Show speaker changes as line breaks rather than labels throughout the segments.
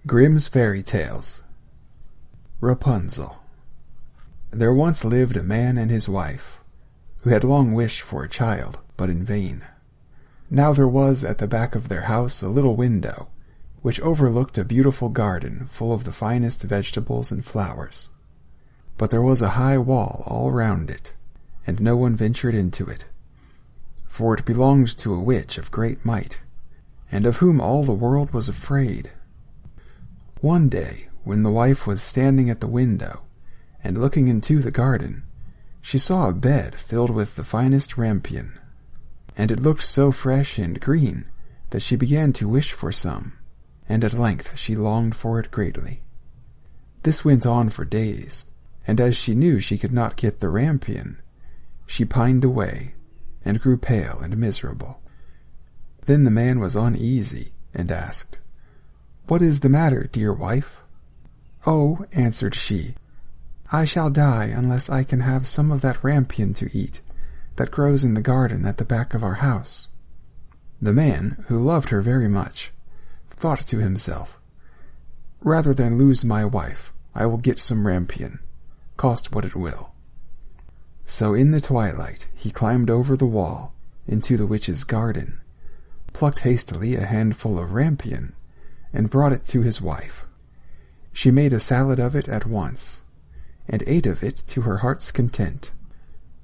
Grimm's Fairy Tales. Rapunzel. There once lived a man and his wife, who had long wished for a child, but in vain. Now there was at the back of their house a little window, which overlooked a beautiful garden full of the finest vegetables and flowers. But there was a high wall all round it, and no one ventured into it, for it belonged to a witch of great might, and of whom all the world was afraid. One day, when the wife was standing at the window, and looking into the garden, she saw a bed filled with the finest rampion, and it looked so fresh and green that she began to wish for some, and at length she longed for it greatly. This went on for days, and as she knew she could not get the rampion, she pined away, and grew pale and miserable. Then the man was uneasy, and asked, "What is the matter, dear wife?" "Oh," answered she, "I shall die unless I can have some of that rampion to eat that grows in the garden at the back of our house." The man, who loved her very much, thought to himself, "Rather than lose my wife, I will get some rampion, cost what it will." So in the twilight he climbed over the wall into the witch's garden, plucked hastily a handful of rampion, and brought it to his wife. She made a salad of it at once, and ate of it to her heart's content.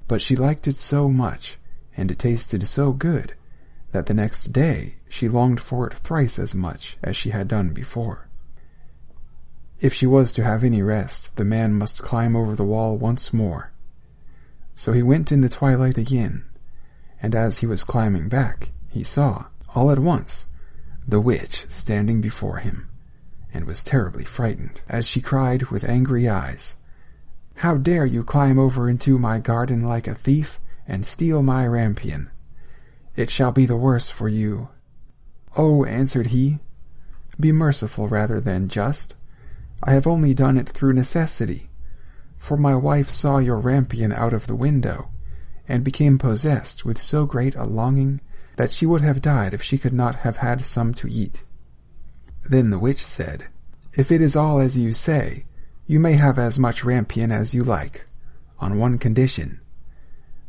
But she liked it so much, and it tasted so good, that the next day she longed for it thrice as much as she had done before. If she was to have any rest, the man must climb over the wall once more. So he went in the twilight again, and as he was climbing back, he saw, all at once, the witch standing before him, and was terribly frightened, as she cried with angry eyes, "How dare you climb over into my garden like a thief and steal my rampion? It shall be the worse for you." "Oh," answered he, "be merciful rather than just. I have only done it through necessity, for my wife saw your rampion out of the window, and became possessed with so great a longing that she would have died if she could not have had some to eat." Then the witch said, "If it is all as you say, you may have as much rampion as you like, on one condition.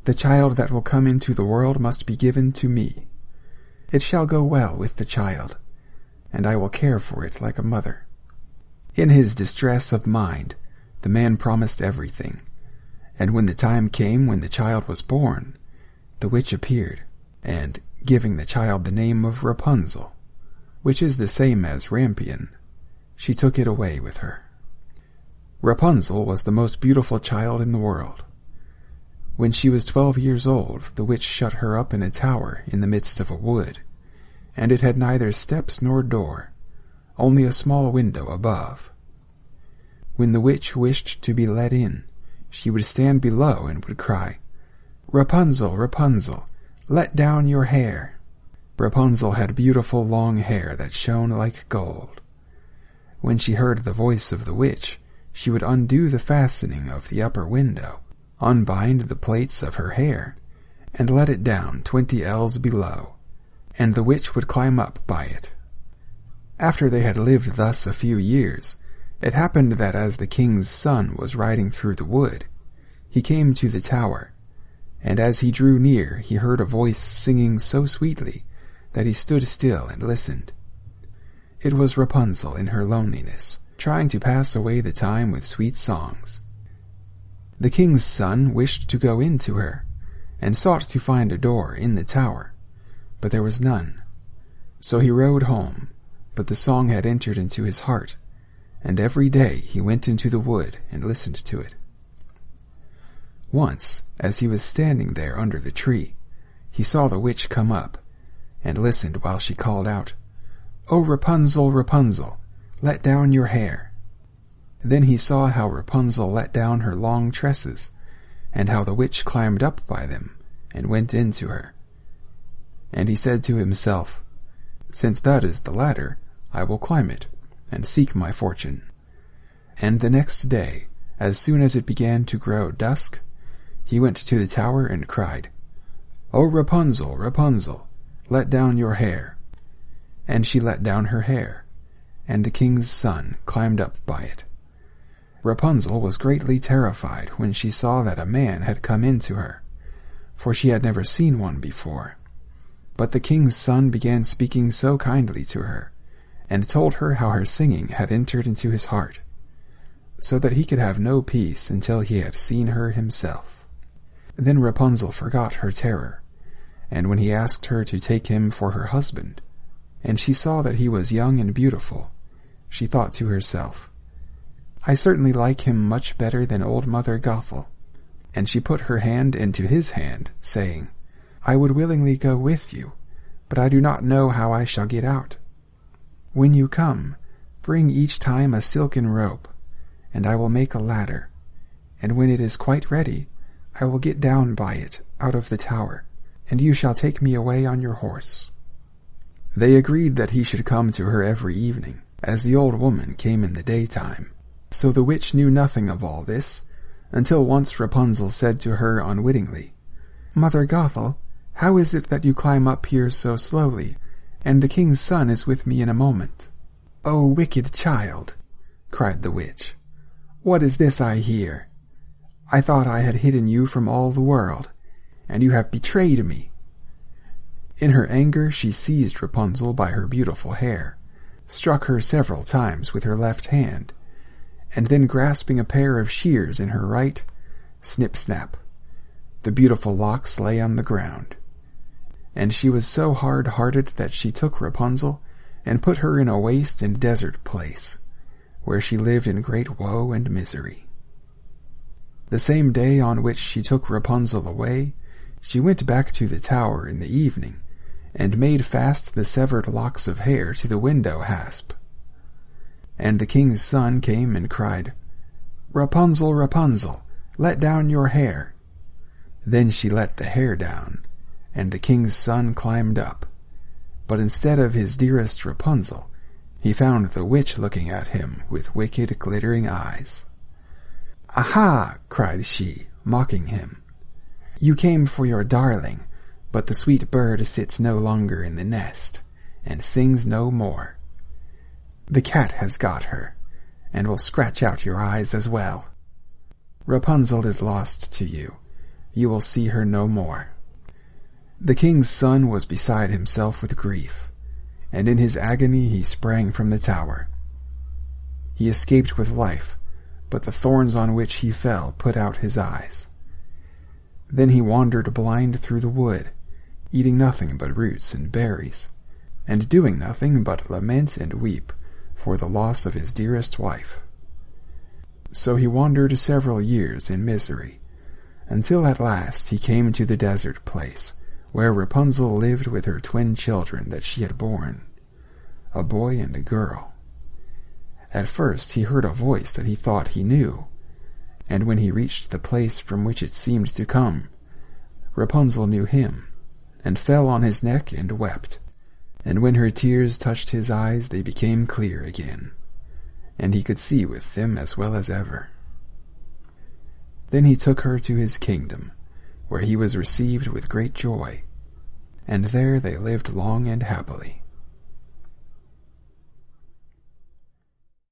The child that will come into the world must be given to me. It shall go well with the child, and I will care for it like a mother." In his distress of mind, the man promised everything, and when the time came when the child was born, the witch appeared, and, giving the child the name of Rapunzel, which is the same as rampion, she took it away with her. Rapunzel was the most beautiful child in the world. When she was 12 years old, the witch shut her up in a tower in the midst of a wood, and it had neither steps nor door, only a small window above. When the witch wished to be let in, she would stand below and would cry, "Rapunzel, Rapunzel, let down your hair." Rapunzel had beautiful long hair that shone like gold. When she heard the voice of the witch, she would undo the fastening of the upper window, unbind the plaits of her hair, and let it down 20 ells below, and the witch would climb up by it. After they had lived thus a few years, it happened that as the king's son was riding through the wood, he came to the tower, and as he drew near he heard a voice singing so sweetly that he stood still and listened. It was Rapunzel in her loneliness, trying to pass away the time with sweet songs. The king's son wished to go in to her, and sought to find a door in the tower, but there was none. So he rode home, but the song had entered into his heart, and every day he went into the wood and listened to it. Once, as he was standing there under the tree, he saw the witch come up, and listened while she called out, "Oh, Rapunzel, Rapunzel, let down your hair." Then he saw how Rapunzel let down her long tresses, and how the witch climbed up by them, and went in to her. And he said to himself, "Since that is the ladder, I will climb it, and seek my fortune." And the next day, as soon as it began to grow dusk, he went to the tower and cried, "Oh, Rapunzel, Rapunzel, let down your hair." And she let down her hair, and the king's son climbed up by it. Rapunzel was greatly terrified when she saw that a man had come into her, for she had never seen one before. But the king's son began speaking so kindly to her, and told her how her singing had entered into his heart, so that he could have no peace until he had seen her himself. Then Rapunzel forgot her terror, and when he asked her to take him for her husband, and she saw that he was young and beautiful, she thought to herself, "I certainly like him much better than old Mother Gothel." And she put her hand into his hand, saying, "I would willingly go with you, but I do not know how I shall get out. When you come, bring each time a silken rope, and I will make a ladder, and when it is quite ready, I will get down by it out of the tower, and you shall take me away on your horse." They agreed that he should come to her every evening, as the old woman came in the daytime. So the witch knew nothing of all this, until once Rapunzel said to her unwittingly, "Mother Gothel, how is it that you climb up here so slowly, and the king's son is with me in a moment?" "Oh, wicked child," cried the witch, "what is this I hear? I thought I had hidden you from all the world, and you have betrayed me." In her anger she seized Rapunzel by her beautiful hair, struck her several times with her left hand, and then grasping a pair of shears in her right, snip-snap, the beautiful locks lay on the ground. And she was so hard-hearted that she took Rapunzel and put her in a waste and desert place, where she lived in great woe and misery. The same day on which she took Rapunzel away, she went back to the tower in the evening, and made fast the severed locks of hair to the window hasp. And the king's son came and cried, "Rapunzel, Rapunzel, let down your hair." Then she let the hair down, and the king's son climbed up. But instead of his dearest Rapunzel, he found the witch looking at him with wicked, glittering eyes. "Aha!" cried she, mocking him. "You came for your darling, but the sweet bird sits no longer in the nest, and sings no more. The cat has got her, and will scratch out your eyes as well. Rapunzel is lost to you. You will see her no more." The king's son was beside himself with grief, and in his agony he sprang from the tower. He escaped with life, but the thorns on which he fell put out his eyes. Then he wandered blind through the wood, eating nothing but roots and berries, and doing nothing but lament and weep for the loss of his dearest wife. So he wandered several years in misery, until at last he came to the desert place, where Rapunzel lived with her twin children that she had borne, a boy and a girl. At first he heard a voice that he thought he knew, and when he reached the place from which it seemed to come, Rapunzel knew him, and fell on his neck and wept, and when her tears touched his eyes they became clear again, and he could see with them as well as ever. Then he took her to his kingdom, where he was received with great joy, and there they lived long and happily.